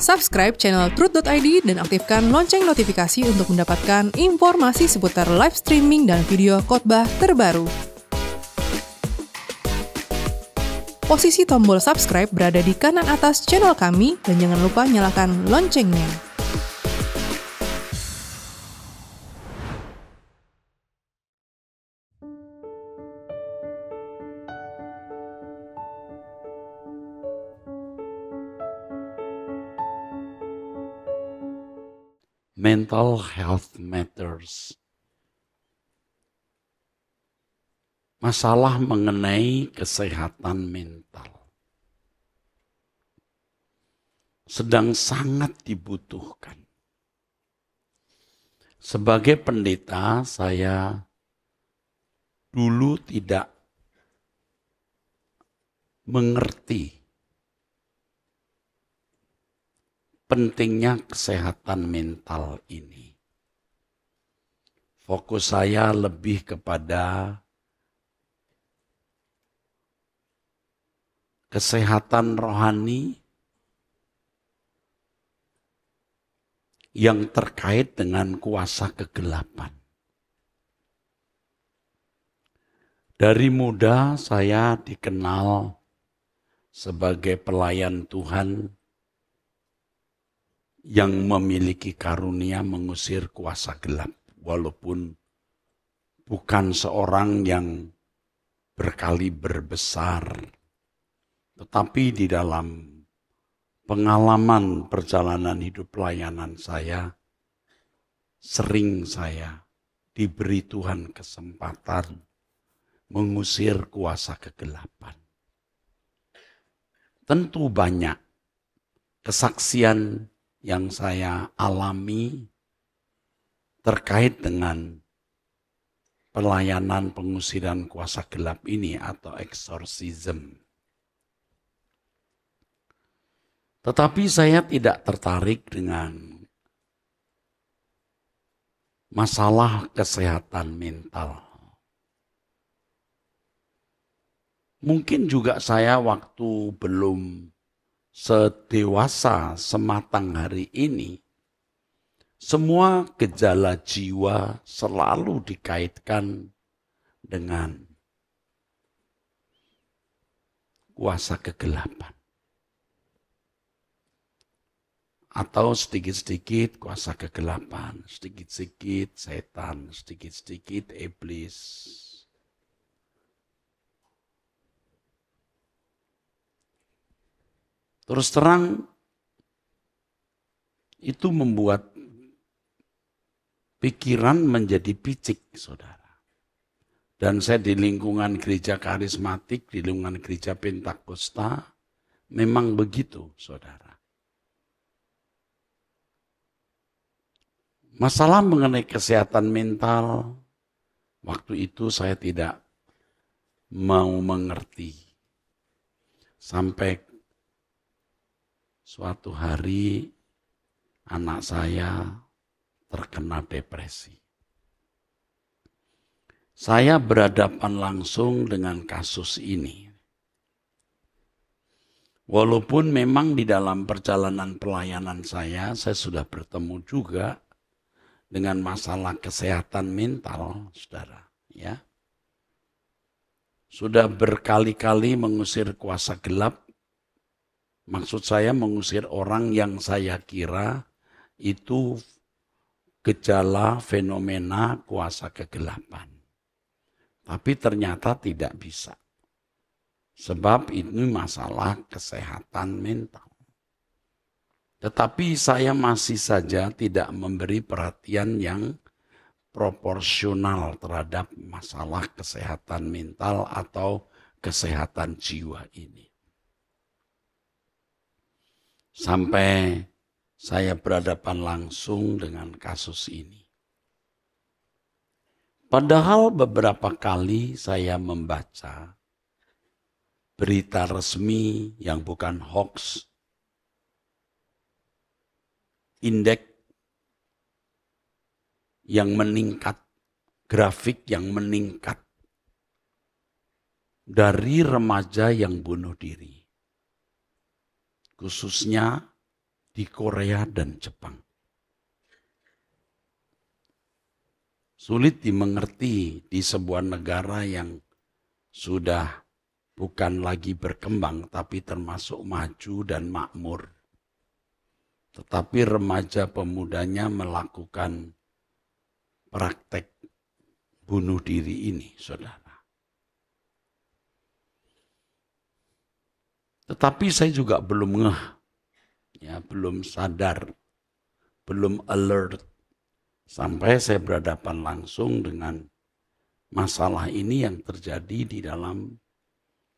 Subscribe channel Truth.id dan aktifkan lonceng notifikasi untuk mendapatkan informasi seputar live streaming dan video khotbah terbaru. Posisi tombol subscribe berada di kanan atas channel kami dan jangan lupa nyalakan loncengnya. Mental health matters. Masalah mengenai kesehatan mental sedang sangat dibutuhkan. Sebagai pendeta, saya dulu tidak mengerti pentingnya kesehatan mental ini. Fokus saya lebih kepada kesehatan rohani yang terkait dengan kuasa kegelapan. Dari muda saya dikenal sebagai pelayan Tuhan yang memiliki karunia mengusir kuasa gelap, walaupun bukan seorang yang berkaliber besar, tetapi di dalam pengalaman perjalanan hidup pelayanan saya, sering saya diberi Tuhan kesempatan mengusir kuasa kegelapan. Tentu banyak kesaksian yang saya alami terkait dengan pelayanan pengusiran kuasa gelap ini atau exorcism. Tetapi saya tidak tertarik dengan masalah kesehatan mental. Mungkin juga saya waktu belum sedewasa sematang hari ini, semua gejala jiwa selalu dikaitkan dengan kuasa kegelapan. Atau sedikit-sedikit kuasa kegelapan, sedikit-sedikit setan, sedikit-sedikit iblis. Terus terang, itu membuat pikiran menjadi picik, saudara. Dan saya di lingkungan gereja karismatik, di lingkungan gereja Pentakosta, memang begitu, saudara. Masalah mengenai kesehatan mental, waktu itu saya tidak mau mengerti. Sampai suatu hari anak saya terkena depresi. Saya berhadapan langsung dengan kasus ini. Walaupun memang di dalam perjalanan pelayanan saya sudah bertemu juga dengan masalah kesehatan mental, saudara. Ya. Sudah berkali-kali mengusir kuasa gelap. Maksud saya mengusir orang yang saya kira itu gejala fenomena kuasa kegelapan. Tapi ternyata tidak bisa. Sebab ini masalah kesehatan mental. Tetapi saya masih saja tidak memberi perhatian yang proporsional terhadap masalah kesehatan mental atau kesehatan jiwa ini. Sampai saya berhadapan langsung dengan kasus ini. Padahal beberapa kali saya membaca berita resmi yang bukan hoax, indeks yang meningkat, grafik yang meningkat dari remaja yang bunuh diri. Khususnya di Korea dan Jepang. Sulit dimengerti di sebuah negara yang sudah bukan lagi berkembang tapi termasuk maju dan makmur. Tetapi remaja pemudanya melakukan praktek bunuh diri ini, saudara. Tetapi saya juga belum ngeh, ya, belum sadar, belum alert, sampai saya berhadapan langsung dengan masalah ini yang terjadi di dalam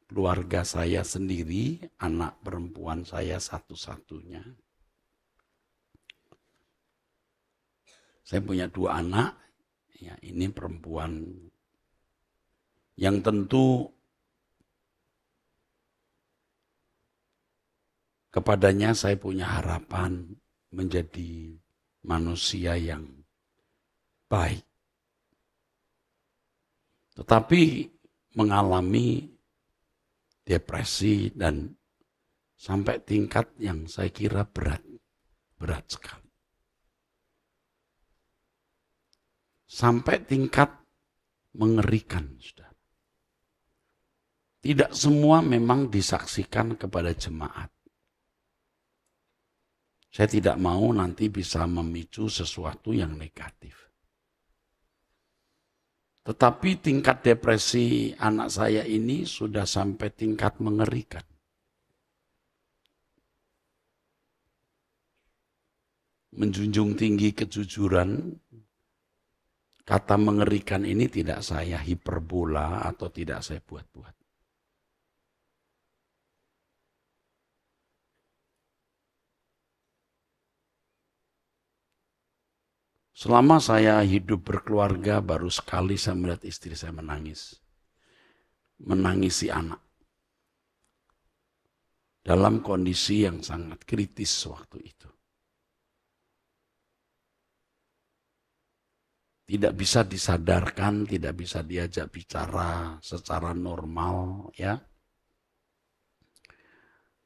keluarga saya sendiri, anak perempuan saya satu-satunya. Saya punya 2 anak, ya, ini perempuan yang tentu kepadanya saya punya harapan menjadi manusia yang baik. Tetapi mengalami depresi dan sampai tingkat yang saya kira berat sekali. Sampai tingkat mengerikan, saudara. Tidak semua memang disaksikan kepada jemaat. Saya tidak mau nanti bisa memicu sesuatu yang negatif. Tetapi tingkat depresi anak saya ini sudah sampai tingkat mengerikan. Menjunjung tinggi kejujuran, kata mengerikan ini tidak saya hiperbola atau tidak saya buat-buat. Selama saya hidup berkeluarga, baru sekali saya melihat istri saya menangis. Menangisi anak. Dalam kondisi yang sangat kritis waktu itu. Tidak bisa disadarkan, tidak bisa diajak bicara secara normal, ya.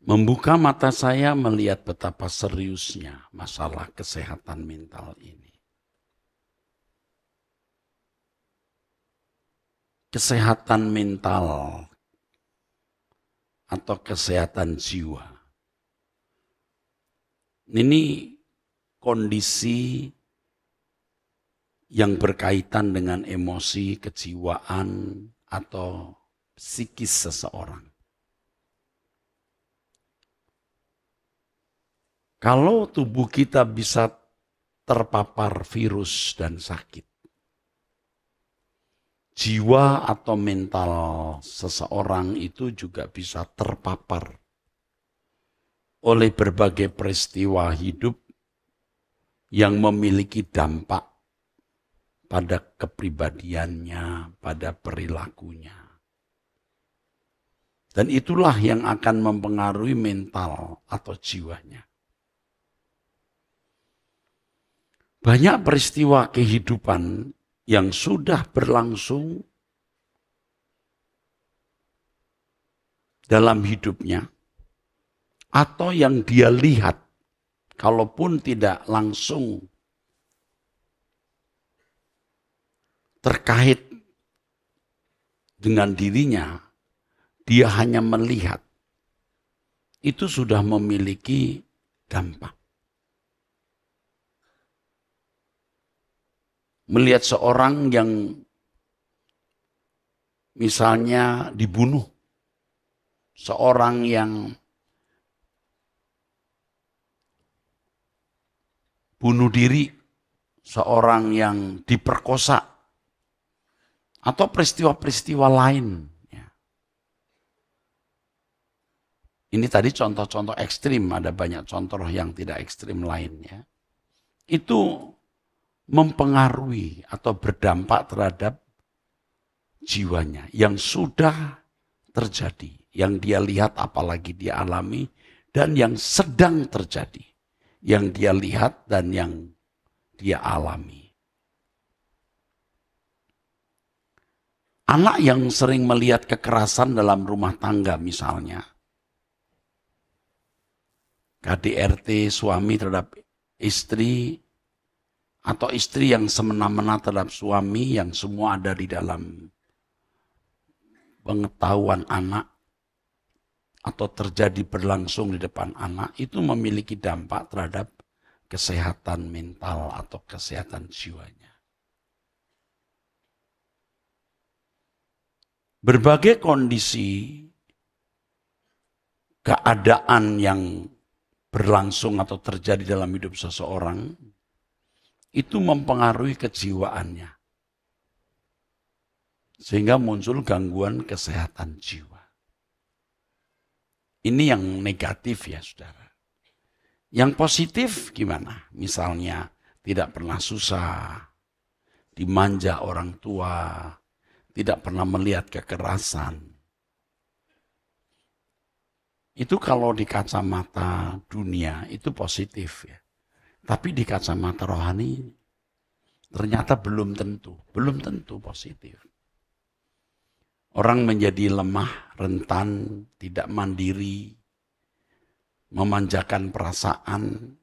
Membuka mata saya melihat betapa seriusnya masalah kesehatan mental ini. Kesehatan mental atau kesehatan jiwa. Ini kondisi yang berkaitan dengan emosi, kejiwaan, atau psikis seseorang. Kalau tubuh kita bisa terpapar virus dan sakit, jiwa atau mental seseorang itu juga bisa terpapar oleh berbagai peristiwa hidup yang memiliki dampak pada kepribadiannya, pada perilakunya. Dan itulah yang akan mempengaruhi mental atau jiwanya. Banyak peristiwa kehidupan yang sudah berlangsung dalam hidupnya, atau yang dia lihat, kalaupun tidak langsung terkait dengan dirinya, dia hanya melihat, itu sudah memiliki dampak. Melihat seorang yang misalnya dibunuh, seorang yang bunuh diri, seorang yang diperkosa, atau peristiwa-peristiwa lain. Ini tadi contoh-contoh ekstrim, ada banyak contoh yang tidak ekstrim lainnya. Itu mempengaruhi atau berdampak terhadap jiwanya yang sudah terjadi, yang dia lihat apalagi dia alami, dan yang sedang terjadi, yang dia lihat dan yang dia alami. Anak yang sering melihat kekerasan dalam rumah tangga misalnya, KDRT suami terhadap istri, atau istri yang semena-mena terhadap suami, yang semua ada di dalam pengetahuan anak, atau terjadi berlangsung di depan anak, itu memiliki dampak terhadap kesehatan mental atau kesehatan jiwanya. Berbagai kondisi keadaan yang berlangsung atau terjadi dalam hidup seseorang itu mempengaruhi kejiwaannya. Sehingga muncul gangguan kesehatan jiwa. Ini yang negatif ya saudara. Yang positif gimana? Misalnya tidak pernah susah, dimanja orang tua, tidak pernah melihat kekerasan. Itu kalau di kacamata dunia itu positif ya. Tapi di kacamata rohani ternyata belum tentu positif. Orang menjadi lemah, rentan, tidak mandiri, memanjakan perasaan.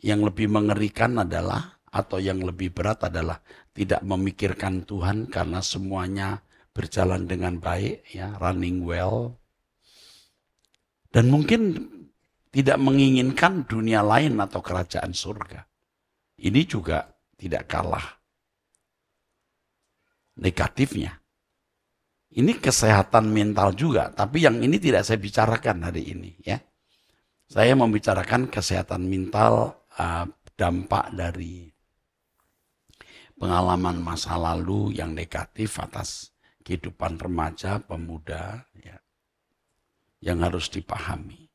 Yang lebih mengerikan adalah, atau yang lebih berat adalah tidak memikirkan Tuhan karena semuanya berjalan dengan baik, ya, running well. Dan mungkin tidak menginginkan dunia lain atau kerajaan surga. Ini juga tidak kalah negatifnya. Ini kesehatan mental juga, tapi yang ini tidak saya bicarakan hari ini, ya. Saya membicarakan kesehatan mental, dampak dari pengalaman masa lalu yang negatif atas kehidupan remaja, pemuda, ya, yang harus dipahami.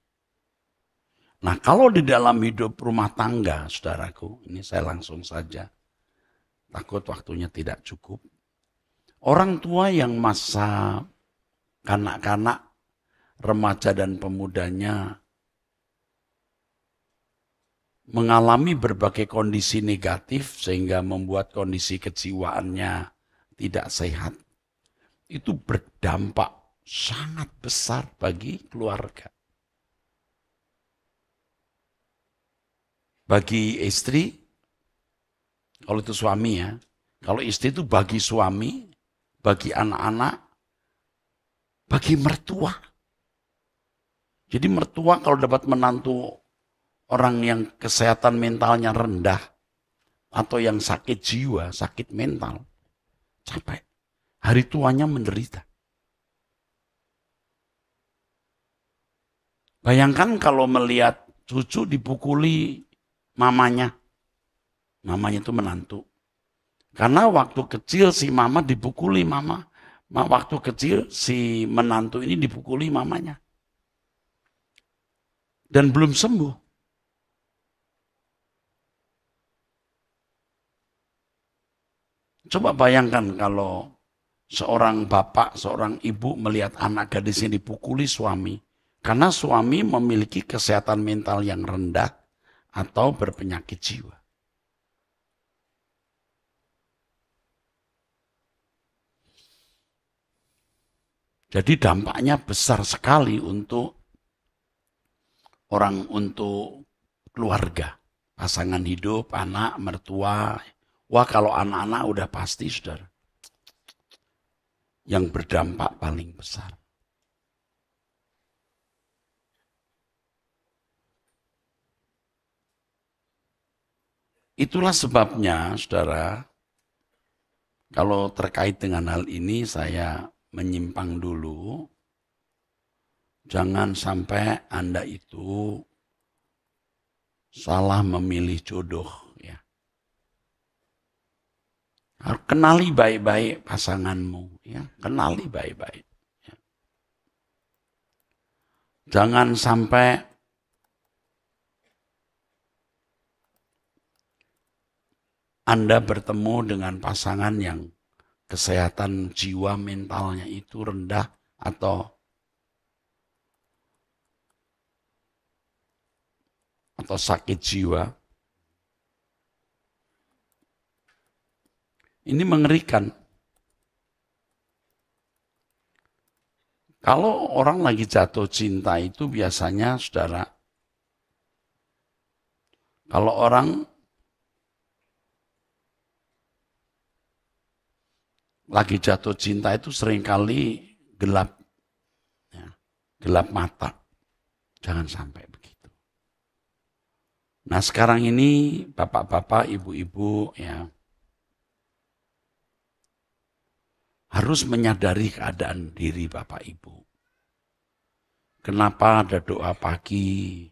Nah, kalau di dalam hidup rumah tangga, saudaraku, ini saya langsung saja, takut waktunya tidak cukup. Orang tua yang masa kanak-kanak, remaja dan pemudanya mengalami berbagai kondisi negatif sehingga membuat kondisi kejiwaannya tidak sehat, itu berdampak sangat besar bagi keluarga. Bagi istri, kalau itu suami ya, kalau istri itu bagi suami, bagi anak-anak, bagi mertua. Jadi mertua kalau dapat menantu orang yang kesehatan mentalnya rendah, atau yang sakit jiwa, sakit mental, capek. Hari tuanya menderita. Bayangkan kalau melihat cucu dipukuli mamanya. Mamanya itu menantu. Karena waktu kecil si mama dipukuli mama. Waktu kecil si menantu ini dipukuli mamanya. Dan belum sembuh. Coba bayangkan kalau seorang bapak, seorang ibu melihat anak gadisnya dipukuli suami. Karena suami memiliki kesehatan mental yang rendah atau berpenyakit jiwa. Jadi dampaknya besar sekali untuk keluarga, pasangan hidup, anak, mertua. Wah, kalau anak-anak udah pasti, saudara, yang berdampak paling besar. Itulah sebabnya, saudara, kalau terkait dengan hal ini saya menyimpang dulu. Jangan sampai Anda itu salah memilih jodoh. Ya. Harus kenali baik-baik pasanganmu. Ya. Kenali baik-baik. Ya. Jangan sampai Anda bertemu dengan pasangan yang kesehatan jiwa mentalnya itu rendah atau sakit jiwa. Ini mengerikan. Kalau orang lagi jatuh cinta itu biasanya, saudara, Kalau orang lagi jatuh cinta itu seringkali gelap, ya, gelap mata. Jangan sampai begitu. Nah sekarang ini bapak-bapak, ibu-ibu ya harus menyadari keadaan diri bapak ibu. Kenapa ada doa pagi?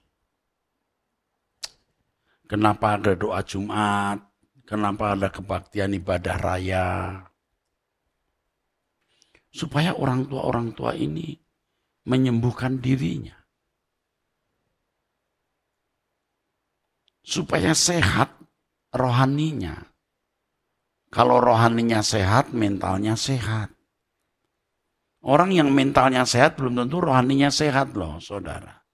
Kenapa ada doa Jumat? Kenapa ada kebaktian ibadah raya? Supaya orang tua ini menyembuhkan dirinya. Supaya sehat rohaninya. Kalau rohaninya sehat, mentalnya sehat. Orang yang mentalnya sehat belum tentu rohaninya sehat loh, saudara.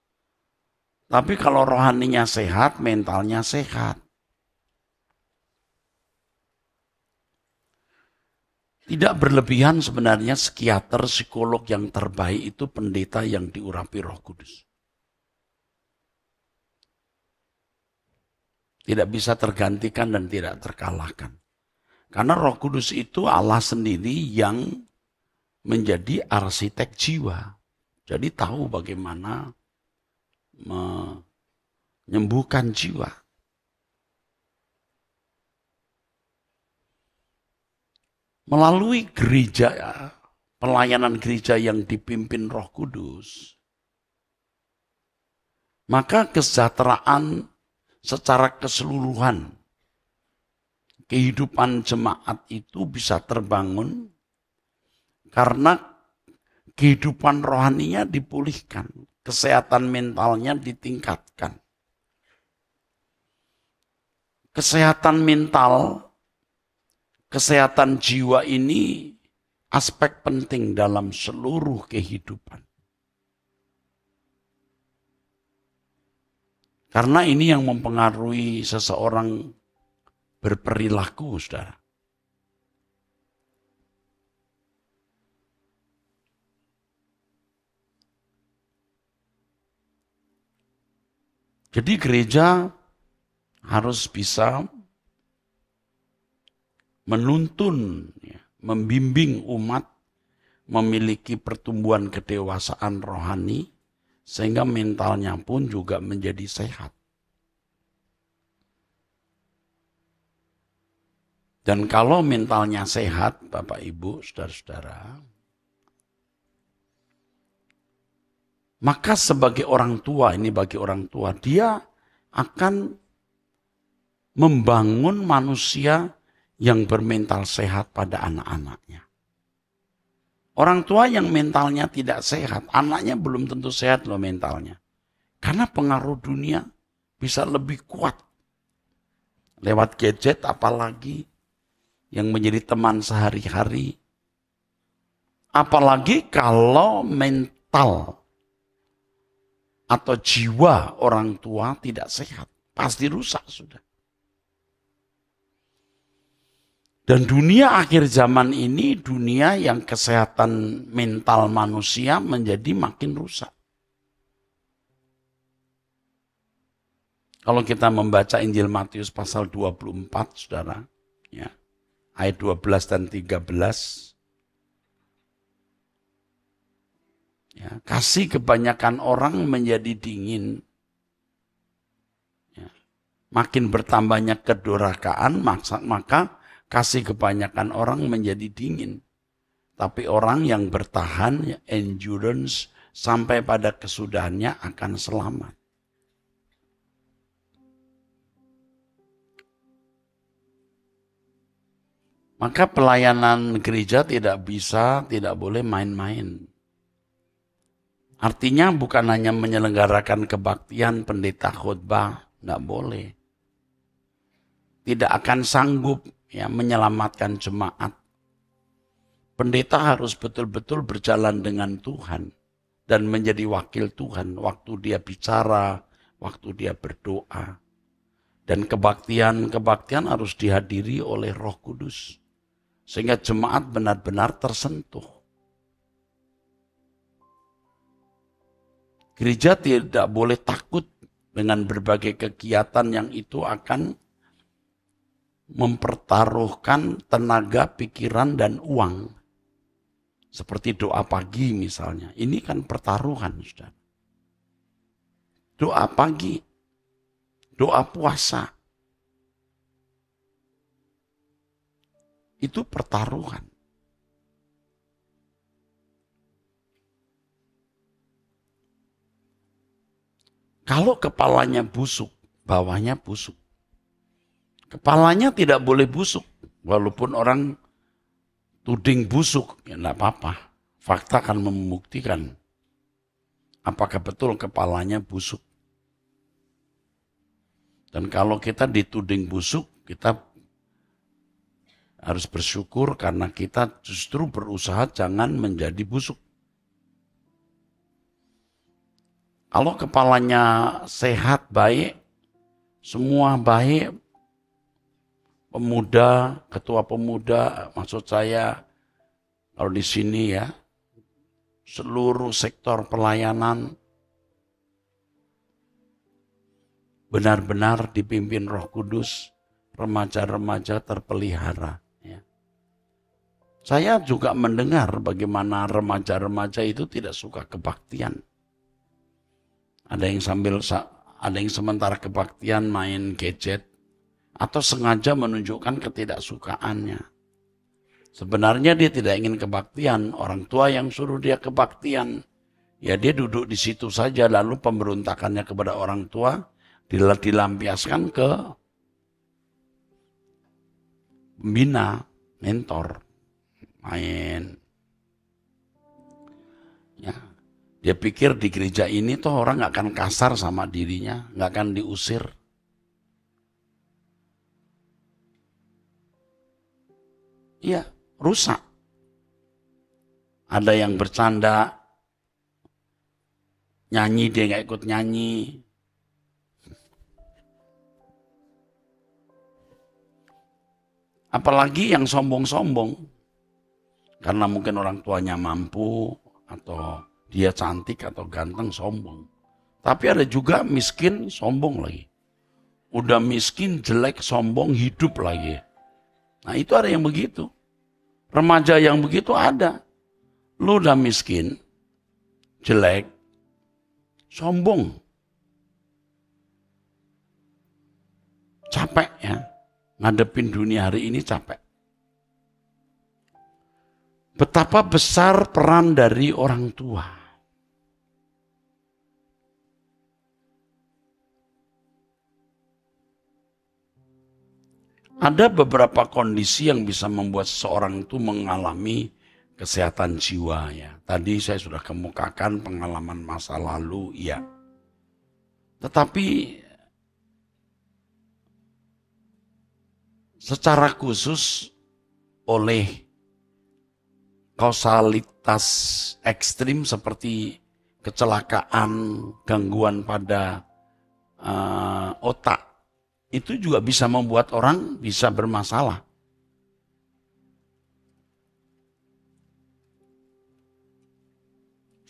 Tapi kalau rohaninya sehat, mentalnya sehat. Tidak berlebihan sebenarnya psikiater, psikolog yang terbaik itu pendeta yang diurapi Roh Kudus. Tidak bisa tergantikan dan tidak terkalahkan. Karena Roh Kudus itu Allah sendiri yang menjadi arsitek jiwa. Jadi tahu bagaimana menyembuhkan jiwa. Melalui gereja, pelayanan gereja yang dipimpin Roh Kudus, maka kesejahteraan secara keseluruhan kehidupan jemaat itu bisa terbangun karena kehidupan rohaninya dipulihkan, kesehatan mentalnya ditingkatkan. Kesehatan mental, kesehatan jiwa ini aspek penting dalam seluruh kehidupan. Karena ini yang mempengaruhi seseorang berperilaku, saudara. Jadi gereja harus bisa menuntun, membimbing umat memiliki pertumbuhan kedewasaan rohani, sehingga mentalnya pun juga menjadi sehat. Dan kalau mentalnya sehat, Bapak Ibu, saudara-saudara, maka sebagai orang tua, ini bagi orang tua, dia akan membangun manusia yang bermental sehat pada anak-anaknya. Orang tua yang mentalnya tidak sehat, anaknya belum tentu sehat loh mentalnya. Karena pengaruh dunia bisa lebih kuat. Lewat gadget apalagi yang menjadi teman sehari-hari. Apalagi kalau mental atau jiwa orang tua tidak sehat, pasti rusak sudah. Dan dunia akhir zaman ini dunia yang kesehatan mental manusia menjadi makin rusak. Kalau kita membaca Injil Matius pasal 24, saudara, ya, ayat 12 dan 13, ya, kasih kebanyakan orang menjadi dingin. Ya, makin bertambahnya kedurhakaan, maka kasih kebanyakan orang menjadi dingin. Tapi orang yang bertahan, endurance, sampai pada kesudahannya akan selamat. Maka pelayanan gereja tidak boleh main-main. Artinya bukan hanya menyelenggarakan kebaktian, pendeta khotbah, tidak boleh. Tidak akan sanggup ya menyelamatkan jemaat. Pendeta harus betul-betul berjalan dengan Tuhan dan menjadi wakil Tuhan waktu dia bicara, waktu dia berdoa. Dan kebaktian harus dihadiri oleh Roh Kudus sehingga jemaat benar-benar tersentuh. Gereja tidak boleh takut dengan berbagai kegiatan yang itu akan mempertaruhkan tenaga, pikiran, dan uang. Seperti doa pagi misalnya. Ini kan pertaruhan, saudara. Doa pagi, doa puasa. Itu pertaruhan. Kalau kepalanya busuk, bawahnya busuk. Kepalanya tidak boleh busuk. Walaupun orang tuding busuk, ya enggak apa-apa. Fakta akan membuktikan apakah betul kepalanya busuk. Dan kalau kita dituding busuk, kita harus bersyukur karena kita justru berusaha jangan menjadi busuk. Kalau kepalanya sehat, baik, semua baik, pemuda, ketua pemuda, maksud saya kalau di sini ya, seluruh sektor pelayanan benar-benar dipimpin Roh Kudus, remaja-remaja terpelihara. Ya. Saya juga mendengar bagaimana remaja-remaja itu tidak suka kebaktian. Ada yang sementara kebaktian main gadget atau sengaja menunjukkan ketidaksukaannya. Sebenarnya dia tidak ingin kebaktian, orang tua yang suruh dia kebaktian. Ya dia duduk di situ saja, lalu pemberontakannya kepada orang tua dilampiaskan ke pembina, mentor, main. Ya. Dia pikir di gereja ini tuh orang gak akan kasar sama dirinya, gak akan diusir. Iya, rusak. Ada yang bercanda, nyanyi dia gak ikut nyanyi. Apalagi yang sombong-sombong. Karena mungkin orang tuanya mampu atau dia cantik atau ganteng, sombong. Tapi ada juga miskin, sombong lagi. Udah miskin, jelek, sombong, hidup lagi. Nah itu ada yang begitu. Remaja yang begitu ada. Lu udah miskin, jelek, sombong. Capek ya. Ngadepin dunia hari ini capek. Betapa besar peran dari orang tua. Ada beberapa kondisi yang bisa membuat seseorang itu mengalami kesehatan jiwa ya. Tadi saya sudah kemukakan pengalaman masa lalu, ya. Tetapi secara khusus oleh kausalitas ekstrim seperti kecelakaan, gangguan pada otak, itu juga bisa membuat orang bisa bermasalah.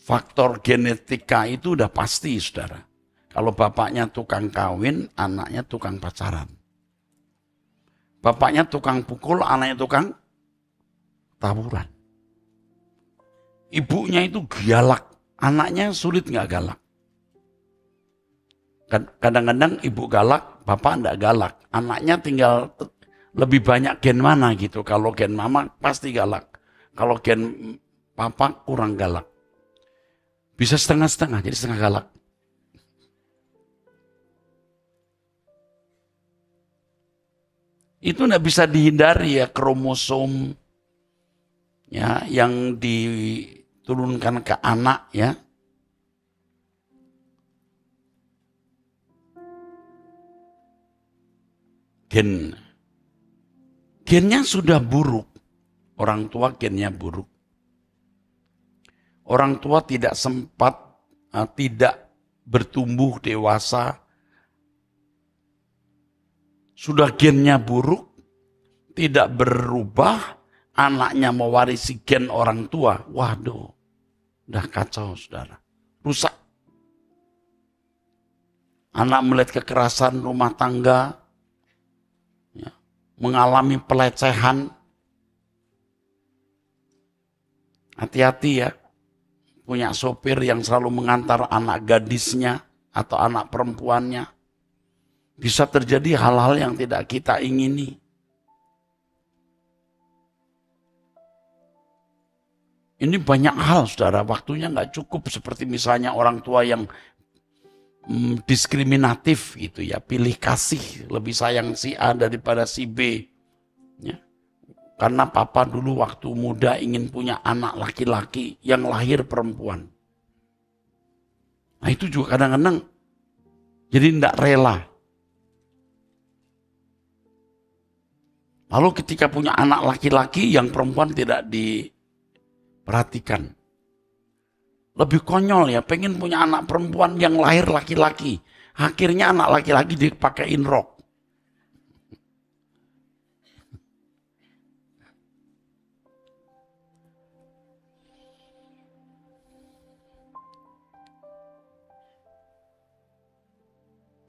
Faktor genetika itu udah pasti, saudara. Kalau bapaknya tukang kawin, anaknya tukang pacaran. Bapaknya tukang pukul, anaknya tukang tawuran. Ibunya itu galak, anaknya sulit nggak galak. Kadang-kadang ibu galak, bapak enggak galak. Anaknya tinggal lebih banyak gen mana gitu. Kalau gen mama pasti galak. Kalau gen papa kurang galak. Bisa setengah-setengah, jadi setengah galak. Itu enggak bisa dihindari ya, kromosom ya yang diturunkan ke anak ya. Gennya sudah buruk. Orang tua gennya buruk. Orang tua tidak sempat, tidak bertumbuh dewasa. Sudah gennya buruk, tidak berubah, anaknya mewarisi gen orang tua. Waduh, udah kacau saudara. Rusak. anak melihat kekerasan rumah tangga, ya, mengalami pelecehan. Hati-hati ya, punya sopir yang selalu mengantar anak gadisnya atau anak perempuannya. Bisa terjadi hal-hal yang tidak kita ingini. Ini banyak hal, saudara, waktunya nggak cukup. Seperti misalnya orang tua yang diskriminatif gitu ya, pilih kasih, lebih sayang si A daripada si B. Ya. Karena papa dulu waktu muda ingin punya anak laki-laki yang lahir perempuan. Nah itu juga kadang-kadang jadi tidak rela. Lalu ketika punya anak laki-laki yang perempuan tidak diperhatikan. Lebih konyol ya, pengen punya anak perempuan yang lahir laki-laki. Akhirnya anak laki-laki dipakein rok.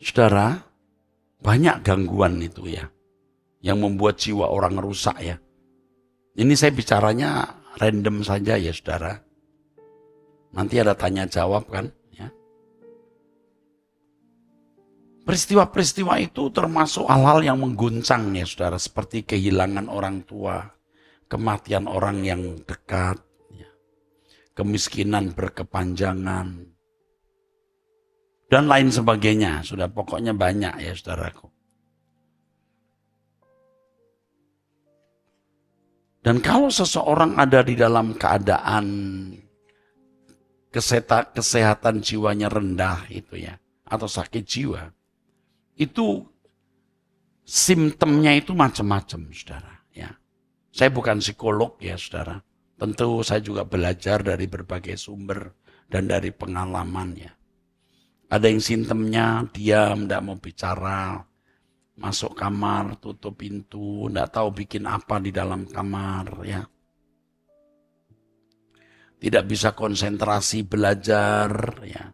Saudara, banyak gangguan itu ya, yang membuat jiwa orang rusak ya. Ini saya bicaranya random saja ya saudara. Nanti ada tanya jawab kan. Ya. Peristiwa-peristiwa itu termasuk hal-hal yang mengguncang ya saudara. Seperti kehilangan orang tua, kematian orang yang dekat, ya. Kemiskinan berkepanjangan, dan lain sebagainya. Sudah pokoknya banyak ya saudaraku. Dan kalau seseorang ada di dalam keadaan kesehatan jiwanya rendah itu ya, atau sakit jiwa, itu simptomnya itu macam-macam saudara ya. Saya bukan psikolog ya saudara. Tentu saya juga belajar dari berbagai sumber dan dari pengalaman ya. Ada yang simptomnya diam, tidak mau bicara, masuk kamar, tutup pintu, tidak tahu bikin apa di dalam kamar ya. Tidak bisa konsentrasi belajar ya.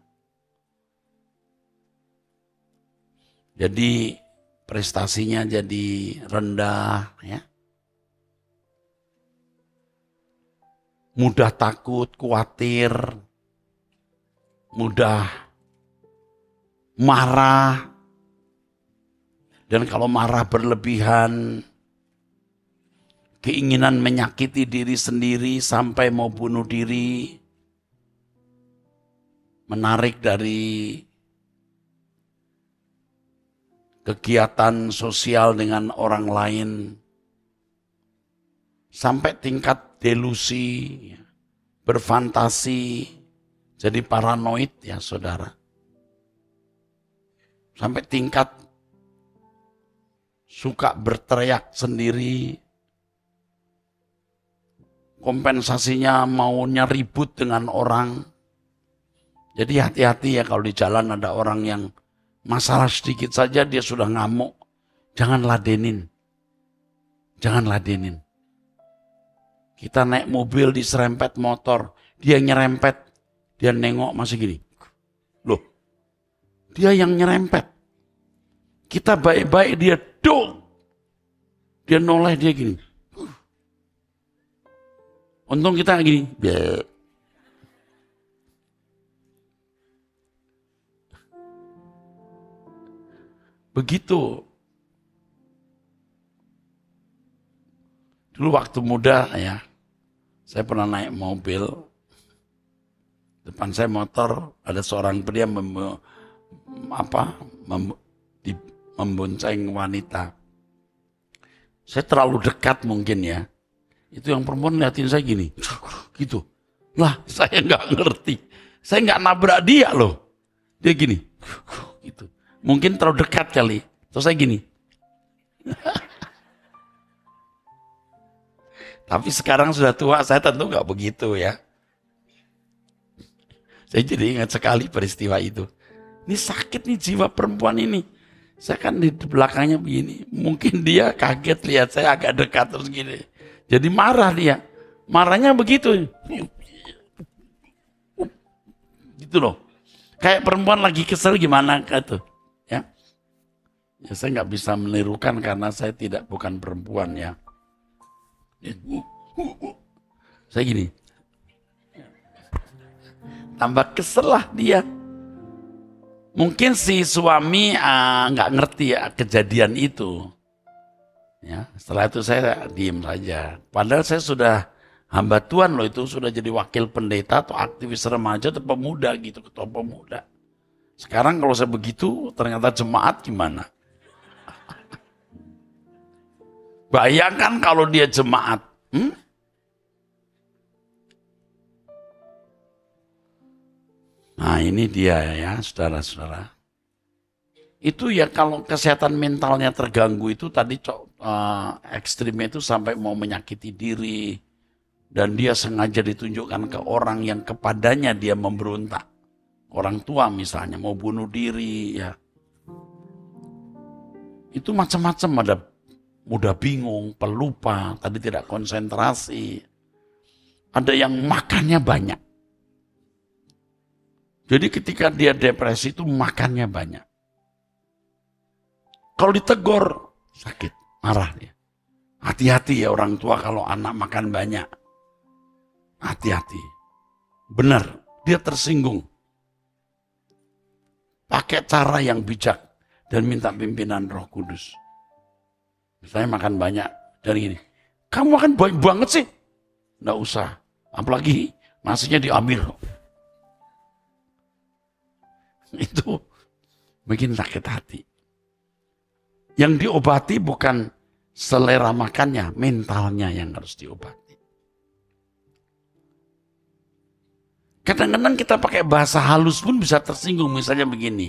Jadi prestasinya jadi rendah ya. Mudah takut, khawatir, mudah marah. Dan kalau marah berlebihan, keinginan menyakiti diri sendiri sampai mau bunuh diri, menarik dari kegiatan sosial dengan orang lain, sampai tingkat delusi, berfantasi, jadi paranoid ya saudara. Sampai tingkat suka berteriak sendiri, kompensasinya maunya ribut dengan orang. Jadi hati-hati ya kalau di jalan ada orang yang masalah sedikit saja dia sudah ngamuk. Jangan ladenin. Jangan ladenin. Kita naik mobil diserempet motor, dia nyerempet, dia nengok masih gini. Loh, dia yang nyerempet. Kita baik-baik dia dong. Dia noleh dia gini. Untung kita gini. Begitu. Dulu waktu muda ya, saya pernah naik mobil. Depan saya motor, ada seorang pria membonceng wanita. Saya terlalu dekat mungkin ya. Itu yang perempuan liatin saya gini. Gitu. Lah saya nggak ngerti. Saya nggak nabrak dia loh. Dia gini. Gitu. Mungkin terlalu dekat kali. Terus saya gini. Tapi sekarang sudah tua, saya tentu nggak begitu ya. Saya jadi ingat sekali peristiwa itu. Ini sakit nih jiwa perempuan ini. Saya kan di belakangnya begini. Mungkin dia kaget lihat saya agak dekat terus gini. Jadi marah dia. Marahnya begitu. Gitu loh. Kayak perempuan lagi kesel gimana gitu. Ya, saya nggak bisa menirukan karena saya bukan perempuan ya. Saya gini. Tambah kesel lah dia. Mungkin si suami nggak ngerti ya kejadian itu. Ya, setelah itu saya diem saja. Padahal saya sudah hamba Tuhan loh, itu sudah jadi wakil pendeta atau aktivis remaja atau pemuda gitu, ketua pemuda. Sekarang kalau saya begitu ternyata jemaat gimana? Bayangkan kalau dia jemaat. Nah ini dia ya saudara-saudara. Itu ya kalau kesehatan mentalnya terganggu itu tadi ekstrimnya itu sampai mau menyakiti diri. Dan dia sengaja ditunjukkan ke orang yang kepadanya dia memberontak. Orang tua misalnya mau bunuh diri ya. Itu macam-macam, ada mudah bingung, pelupa, tadi tidak konsentrasi. Ada yang makannya banyak. Jadi ketika dia depresi itu makannya banyak. Kalau ditegur, sakit, marah dia. Hati-hati ya orang tua kalau anak makan banyak. Hati-hati. Benar, dia tersinggung. Pakai cara yang bijak dan minta pimpinan Roh Kudus. Misalnya makan banyak dari ini. Kamu makan banyak banget sih. Nggak usah. Apalagi nasinya diambil. Itu bikin sakit hati. Yang diobati bukan selera makannya, mentalnya yang harus diobati. Kadang-kadang kita pakai bahasa halus pun bisa tersinggung. Misalnya begini.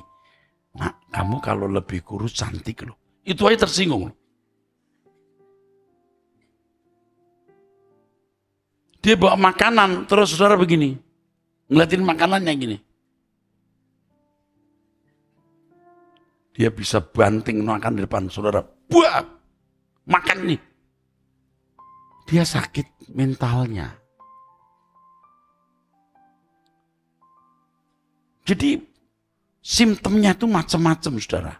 Nah, kamu kalau lebih kurus cantik loh. Itu aja tersinggung loh. Dia bawa makanan, terus saudara begini. Ngeliatin makanannya gini. Dia bisa banting makan di depan saudara. Buah! Makan nih. Dia sakit mentalnya. Jadi simptomnya itu macam-macam saudara.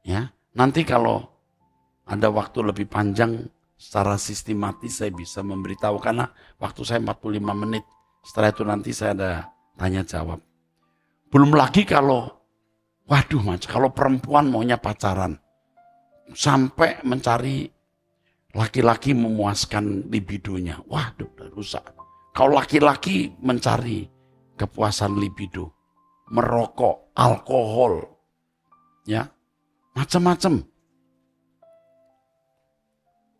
Ya, nanti kalau ada waktu lebih panjang secara sistematis saya bisa memberitahu karena waktu saya 45 menit. Setelah itu nanti saya ada tanya jawab. Belum lagi kalau kalau perempuan maunya pacaran sampai mencari laki-laki memuaskan libidonya. Waduh, udah rusak. Kalau laki-laki mencari kepuasan libido, merokok, alkohol, ya, macam-macam.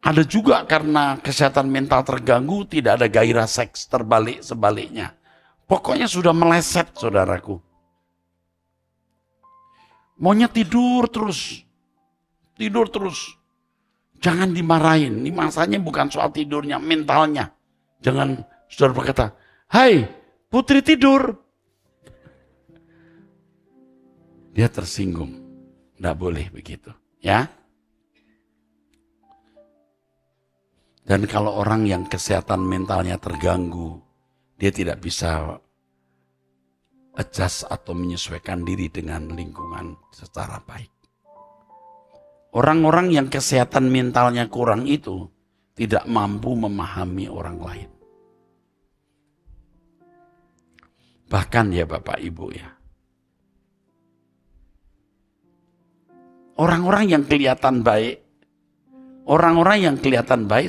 Ada juga karena kesehatan mental terganggu, tidak ada gairah seks, sebaliknya. Pokoknya sudah meleset, saudaraku. Maunya tidur terus. Jangan dimarahin. Ini masanya bukan soal tidurnya, mentalnya. Jangan saudara berkata, "Hai, Putri tidur." Dia tersinggung. Tidak boleh begitu. Ya. Dan kalau orang yang kesehatan mentalnya terganggu, dia tidak bisa adjust atau menyesuaikan diri dengan lingkungan secara baik. Orang-orang yang kesehatan mentalnya kurang itu tidak mampu memahami orang lain. Bahkan ya Bapak Ibu ya. Orang-orang yang kelihatan baik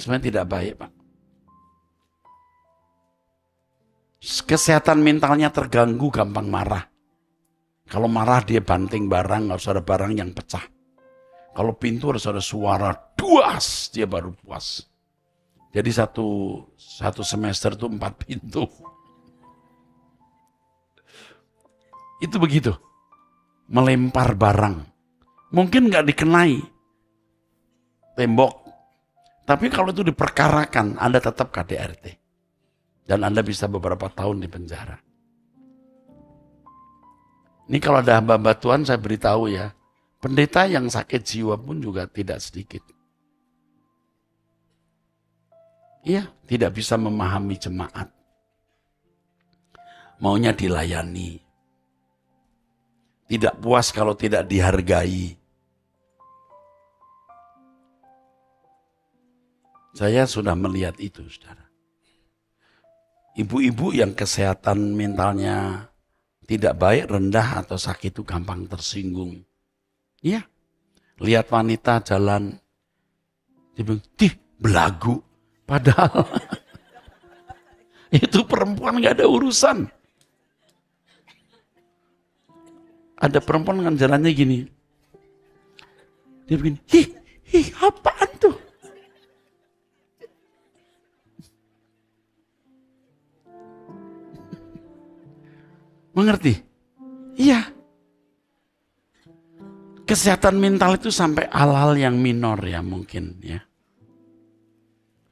sebenarnya tidak baik, Pak. Kesehatan mentalnya terganggu, gampang marah. Kalau marah dia banting barang, harus ada barang yang pecah. Kalau pintu harus ada suara duas, dia baru puas. Jadi satu semester itu 4 pintu. Itu begitu. Melempar barang. Mungkin nggak dikenai tembok. Tapi kalau itu diperkarakan, Anda tetap KDRT. Dan Anda bisa beberapa tahun di penjara. Ini kalau ada hamba Tuhan saya beritahu ya. Pendeta yang sakit jiwa pun juga tidak sedikit. Iya, tidak bisa memahami jemaat. Maunya dilayani. Tidak puas kalau tidak dihargai. Saya sudah melihat itu, saudara. Ibu-ibu yang kesehatan mentalnya tidak baik, rendah atau sakit itu gampang tersinggung. Iya. Lihat wanita jalan, dia bilang, belagu. Padahal itu perempuan gak ada urusan. Ada perempuan kan jalannya gini. Dia begini, apaan tuh? Mengerti? Iya. Kesehatan mental itu sampai hal-hal yang minor ya mungkin ya.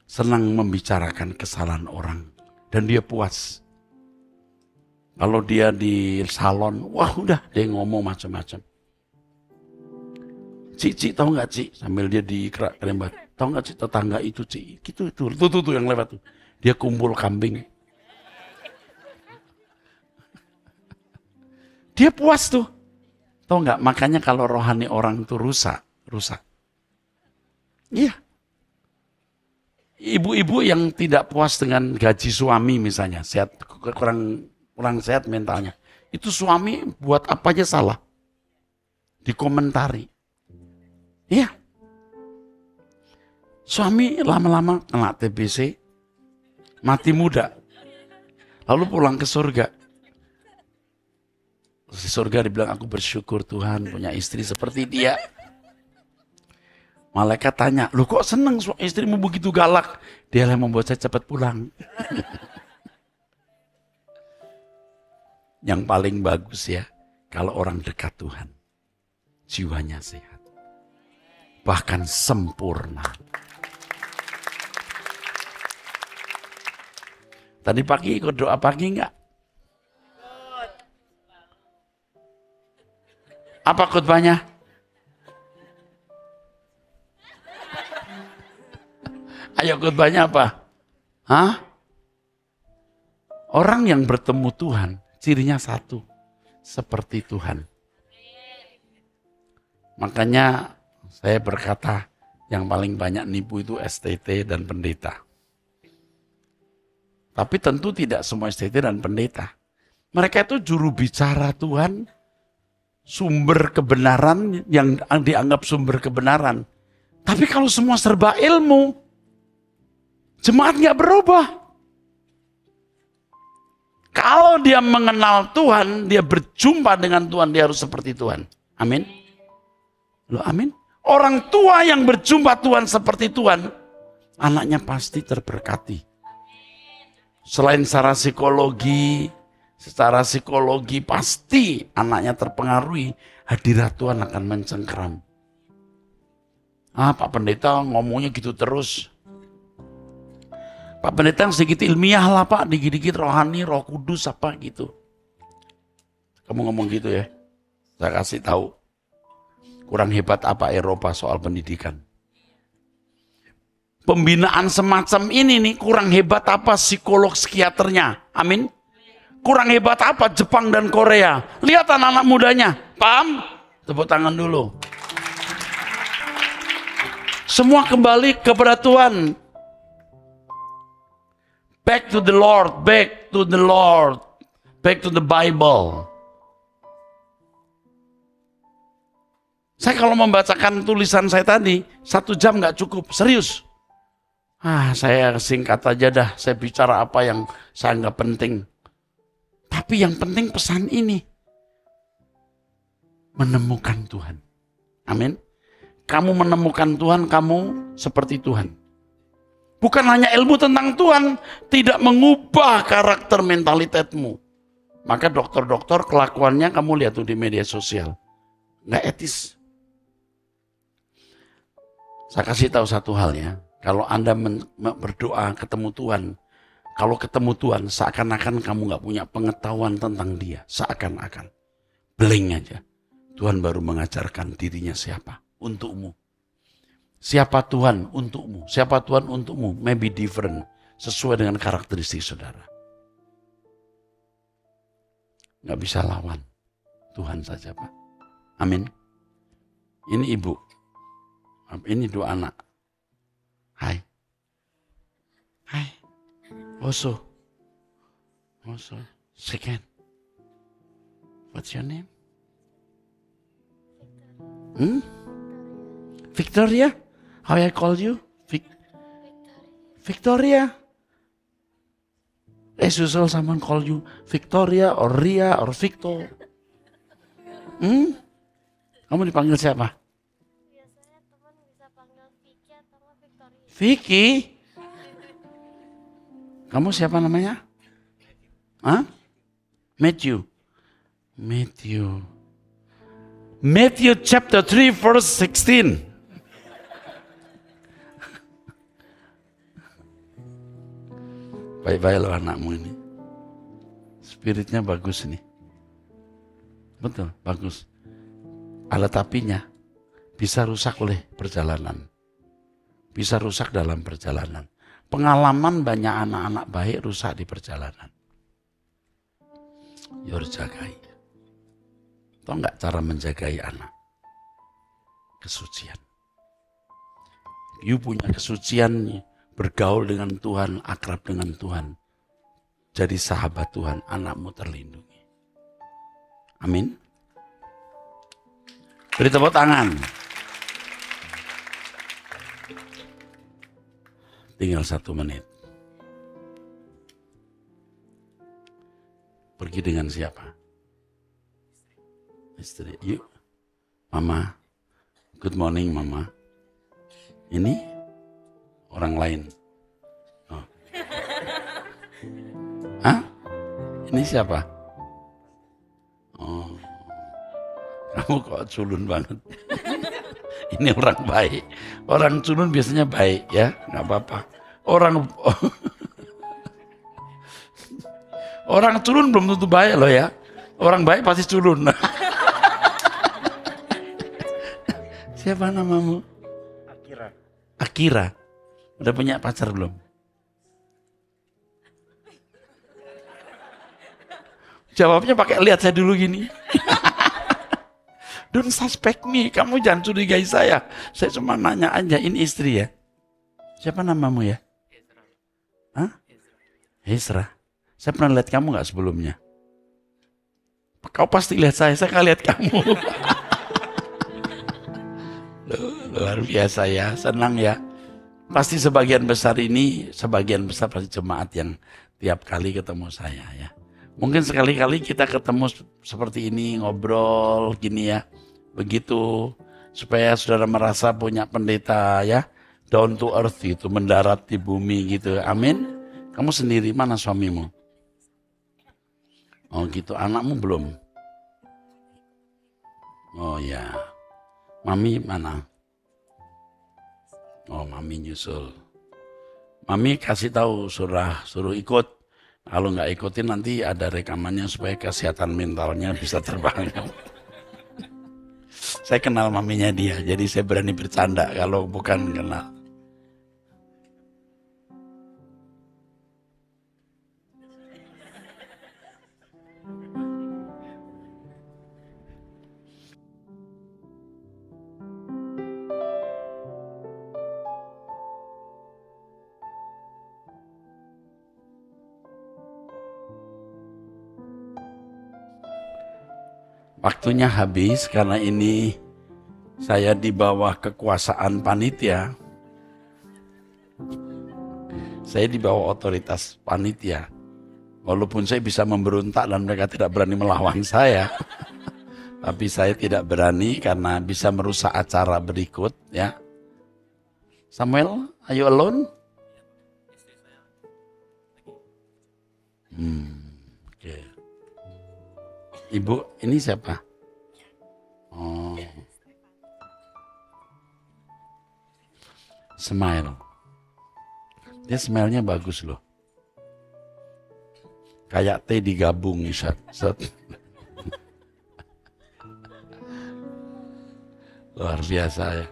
Senang membicarakan kesalahan orang. Dan dia puas. Kalau dia di salon, wah udah dia ngomong macam-macam. Cik, tahu nggak Cik? Sambil dia di kelembat. Tahu nggak Cik tetangga itu Cik? Gitu itu. Tuh yang lewat tuh. Dia kumpul kambing. Dia puas tuh. Tahu nggak? Makanya kalau rohani orang itu rusak. Iya. Ibu-ibu yang tidak puas dengan gaji suami misalnya, kurang sehat mentalnya. Itu suami buat apa aja salah. Dikomentari. Iya. Suami lama-lama kena TBC, mati muda. Lalu pulang ke surga. Di surga dibilang, aku bersyukur Tuhan punya istri seperti dia. Malaikat tanya, lu kok seneng istrimu begitu galak? Dia yang membuat saya cepat pulang. Yang paling bagus ya, kalau orang dekat Tuhan, jiwanya sehat. Bahkan sempurna. Tadi pagi ikut doa pagi enggak? Apa khotbahnya? Ayo khotbahnya apa? Hah? Orang yang bertemu Tuhan, cirinya satu. Seperti Tuhan. Makanya saya berkata, yang paling banyak nipu itu STT dan pendeta. Tapi tentu tidak semua STT dan pendeta. Mereka itu juru bicara Tuhan, sumber kebenaran yang dianggap sumber kebenaran. Tapi kalau semua serba ilmu, jemaat nggak berubah. Kalau dia mengenal Tuhan, dia berjumpa dengan Tuhan, dia harus seperti Tuhan. Amin. Loh, amin. Orang tua yang berjumpa Tuhan seperti Tuhan, anaknya pasti terberkati. Selain secara psikologi pasti anaknya terpengaruhi, hadirat Tuhan akan mencengkeram. Pak pendeta ngomongnya gitu terus. Pak pendeta yang sedikit ilmiah lah Pak, dikit-dikit rohani, Roh Kudus apa gitu. Kamu ngomong gitu ya, saya kasih tahu. Kurang hebat apa Eropa soal pendidikan. Pembinaan semacam ini nih, kurang hebat apa psikolog psikiaternya. Amin. Kurang hebat apa Jepang dan Korea. Lihat anak-anak mudanya. Paham? Tepuk tangan dulu. Semua kembali kepada Tuhan. Back to the Lord. Back to the Lord. Back to the Bible. Saya kalau membacakan tulisan saya tadi, 1 jam nggak cukup. Serius. Saya singkat aja dah. Saya bicara apa yang saya nggak penting. Tapi yang penting pesan ini. Menemukan Tuhan. Amin. Kamu menemukan Tuhan, kamu seperti Tuhan. Bukan hanya ilmu tentang Tuhan, tidak mengubah karakter mentalitasmu. Maka dokter-dokter kelakuannya kamu lihat tuh di media sosial. Nggak etis. Saya kasih tahu satu hal ya. Kalau Anda berdoa ketemu Tuhan, kalau ketemu Tuhan, seakan-akan kamu nggak punya pengetahuan tentang Dia. Seakan-akan. Blank aja. Tuhan baru mengajarkan dirinya siapa. Untukmu. Siapa Tuhan untukmu. Siapa Tuhan untukmu. Maybe different. Sesuai dengan karakteristik saudara. Nggak bisa lawan. Tuhan saja Pak. Amin. Ini ibu. Ini 2 anak. Hai. Hai. Also. Second. What's your name? Victoria? How I call you? Victoria. As usual, someone call you Victoria or Ria or Victor. Kamu dipanggil siapa? Biasanya teman bisa panggil Vicky atau Victoria. Vicky? Kamu siapa namanya? Matthew chapter 3 verse 16. Baik-baik loh anakmu ini. Spiritnya bagus nih. Betul, bagus. Alat apinya bisa rusak oleh perjalanan. Bisa rusak dalam perjalanan. Pengalaman banyak anak-anak baik rusak di perjalanan. You harus jagai. Tahu nggak cara menjagai anak? Kesucian. You punya kesucian, bergaul dengan Tuhan, akrab dengan Tuhan. Jadi sahabat Tuhan, anakmu terlindungi. Amin. Beri tepuk tangan. Tinggal 1 menit. Pergi dengan siapa? Istri. Yuk. Mama. Good morning, Mama. Ini orang lain. Oh. Hah? Ini siapa? Oh. Kamu kok culun banget. Ini orang baik. Orang culun biasanya baik ya, nggak apa-apa. Orang culun belum tentu baik loh ya. Orang baik pasti culun. Siapa namamu? Akira. Udah punya pacar belum? Jawabnya pakai lihat saya dulu gini. Don't suspect me, kamu jangan curigai saya. Saya cuma nanya aja, ini istri ya. Siapa namamu ya? Hah? Ezra. Saya pernah lihat kamu nggak sebelumnya? Kau pasti lihat saya nggak lihat kamu. Luar biasa ya, senang ya. Pasti sebagian besar pasti jemaat yang tiap kali ketemu saya ya. Mungkin sekali-kali kita ketemu seperti ini, ngobrol gini ya. Begitu, supaya saudara merasa punya pendeta ya. Down to earth itu, mendarat di bumi gitu. Amin. Kamu sendiri, mana suamimu? Oh gitu, anakmu belum? Oh ya. Mami mana? Oh, mami nyusul. Mami kasih tahu suruh ikut. Kalau nggak ikutin nanti ada rekamannya supaya kesehatan mentalnya bisa terbangun. Saya kenal maminya dia, jadi saya berani bercanda kalau bukan kenal. Waktunya habis karena ini saya di bawah kekuasaan panitia. Saya di bawah otoritas panitia. Walaupun saya bisa memberontak dan mereka tidak berani melawan saya. Tapi saya tidak berani karena bisa merusak acara berikut ya. Samuel, are you alone? Okay. Ibu, ini siapa? Oh. Smile. Dia smile-nya bagus loh. Kayak teh digabung, set. Luar biasa ya.